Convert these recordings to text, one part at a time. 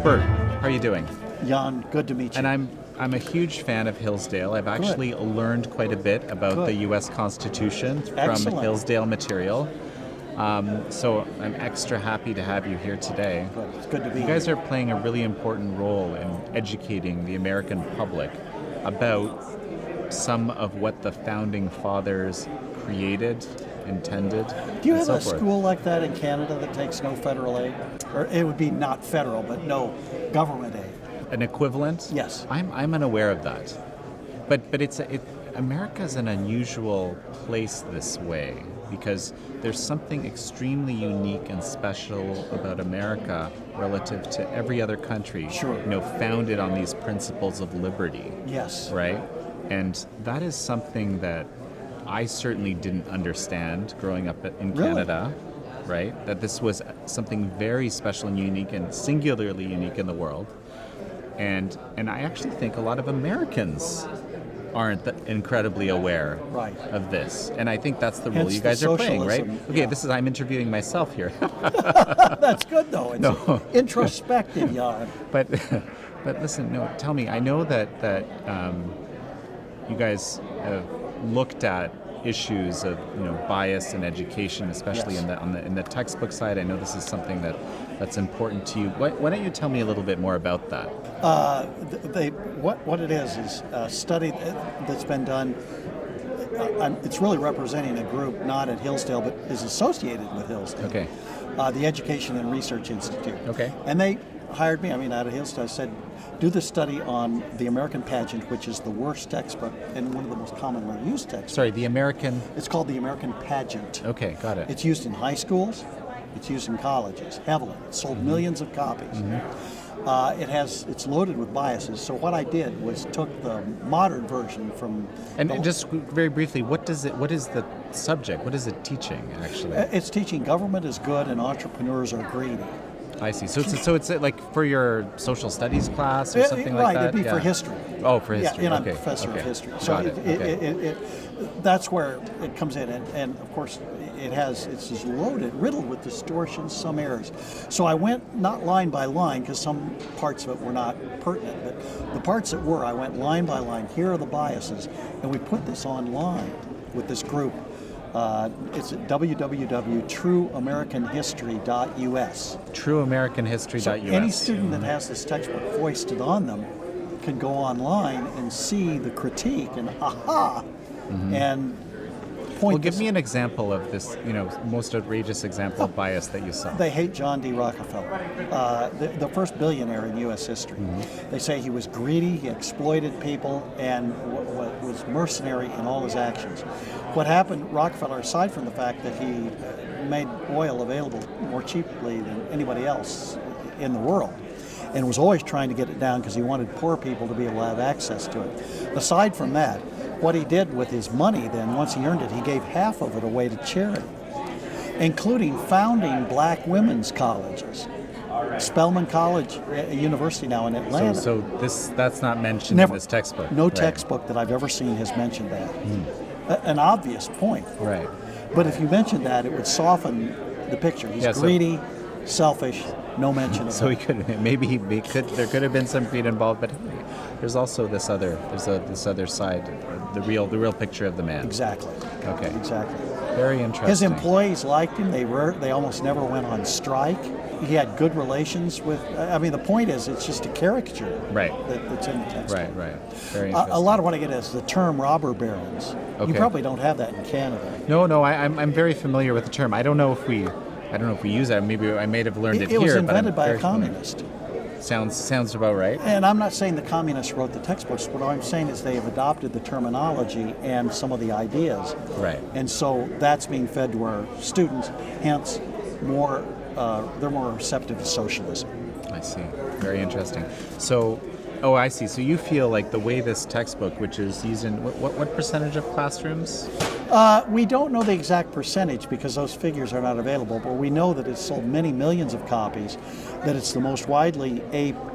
Bert, how are you doing? Jan, good to meet you. And I'm a huge fan of Hillsdale. I've actually learned quite a bit about the U.S. Constitution from Hillsdale material. So I'm extra happy to have you here today. Good. It's good to be You here. guys are playing a really important role in educating the American public about some of what the Founding Fathers created, intended, Do you and have so a forth. school like that in Canada that takes no federal aid? Or it would be not federal, but no government aid? An equivalent? Yes. I'm unaware of that. But America's an unusual place this way because there's something extremely unique and special about America relative to every other country. Sure. Founded on these principles of liberty. Yes. Right? And that is something that I certainly didn't understand growing up in Canada. Right? That this was something very special and unique and singularly unique in the world. And I actually think a lot of Americans aren't incredibly aware of this. And I think that's the role you guys are playing, right? Okay, yeah. I'm interviewing myself here. That's good, though. It's introspective, Jan. But listen, tell me, I know that you guys have looked at issues of bias in education, especially Yes. in the textbook side. I know this is something that's important to you. Why don't you tell me a little bit more about that? What it is a study that's been done. It's really representing a group not at Hillsdale, but is associated with Hillsdale. Okay. The Education and Research Institute. Okay. And they hired me. Out of Hillsdale, I said, do the study on the American Pageant, which is the worst textbook and one of the most commonly used textbooks. Sorry, the American... It's called the American Pageant. Okay, got it. It's used in high schools. It's used in colleges heavily. It's sold millions of copies. It's loaded with biases. So what I did was took the modern version from. And just very briefly, what is the subject? What is it teaching actually? It's teaching government is good and entrepreneurs are greedy. I see. So it's like for your social studies class or something like that. Right. It'd be for history. Oh, for history. Yeah, and okay. I'm a professor of history. So Got it. that's where it comes in, and of course it's just riddled with distortions, some errors. So I went not line by line because some parts of it were not pertinent, but the parts that were, I went line by line. Here are the biases, and we put this online with this group. It's at www.trueamericanhistory.us. Trueamericanhistory.us. So any student that has this textbook foisted on them can go online and see the critique and and point. Well, give me an example of this, most outrageous example of bias that you saw. They hate John D. Rockefeller, the first billionaire in U.S. history. They say he was greedy, he exploited people, and was mercenary in all his actions. What happened, Rockefeller, aside from the fact that he made oil available more cheaply than anybody else in the world, and was always trying to get it down because he wanted poor people to be able to have access to it. Aside from that, what he did with his money then, once he earned it, he gave half of it away to charity, including founding black women's colleges. Spelman College, a university now in Atlanta. So that's not mentioned in this textbook? No textbook that I've ever seen has mentioned that. An obvious point. Right. But if you mentioned that, it would soften the picture. He's greedy, selfish, no mention of So that. he could there could have been some greed involved, but there's also this other side, the real picture of the man. Exactly. Okay. Exactly. Very interesting. His employees liked him. They almost never went on strike. He had good relations with. The point is, it's just a caricature. Right. That's in the text. Right. Very interesting. A lot of what I get is the term robber barons. Okay. You probably don't have that in Canada. No. I'm very familiar with the term. I don't know if we use that. Maybe I may have learned it here. It was but invented by a very familiar. communist. Sounds about right. And I'm not saying the communists wrote the textbooks. What I'm saying is they have adopted the terminology and some of the ideas. Right. And so that's being fed to our students. Hence, they're more receptive to socialism. I see. Very interesting. So, I see. So you feel like the way this textbook, which is used in what percentage of classrooms? We don't know the exact percentage because those figures are not available, but we know that it's sold many millions of copies, that it's the most widely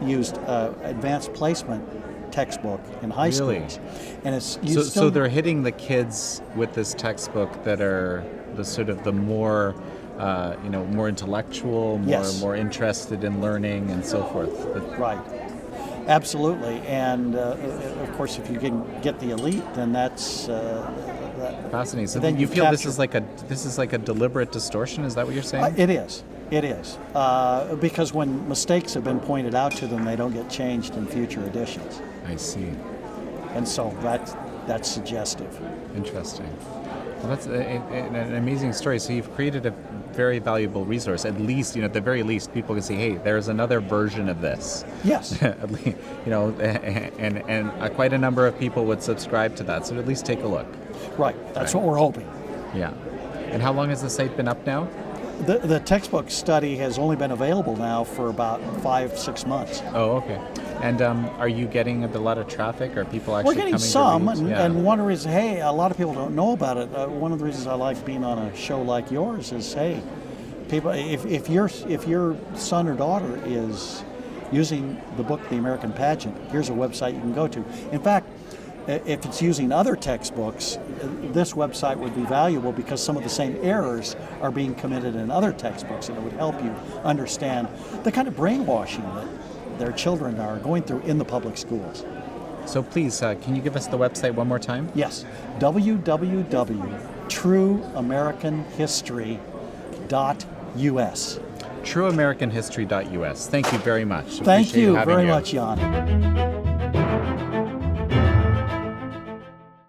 used advanced placement textbook in high schools. And it's used so they're hitting the kids with this textbook that are the sort of the more more intellectual, Yes. more interested in learning, and so forth. Right. Absolutely. And of course, if you can get the elite, then that's Fascinating. So then you you've feel this captured- is like a deliberate distortion? Is that what you're saying? It is. It is. Because when mistakes have been pointed out to them, they don't get changed in future editions. I see. And so that's suggestive. Interesting. Well, that's an amazing story. So you've created a very valuable resource. At least, at the very least, people can say, "Hey, there's another version of this." Yes. At least, and quite a number of people would subscribe to that. So at least take a look. Right. That's Right. what we're hoping. Yeah. And how long has the site been up now? The textbook study has only been available now for about 5-6 months. Oh, okay. And are you getting a lot of traffic? Are people actually We're getting coming some, to read? and one reason, hey, a lot of people don't know about it. One of the reasons I like being on a show like yours is, hey, people, if your son or daughter is using the book The American Pageant, here's a website you can go to. In fact, if it's using other textbooks, this website would be valuable because some of the same errors are being committed in other textbooks, and it would help you understand the kind of brainwashing that their children are going through in the public schools. So please, can you give us the website one more time? Yes, www.trueamericanhistory.us. TrueAmericanHistory.us. Thank you very much. Thank Appreciate you having very much, Jan.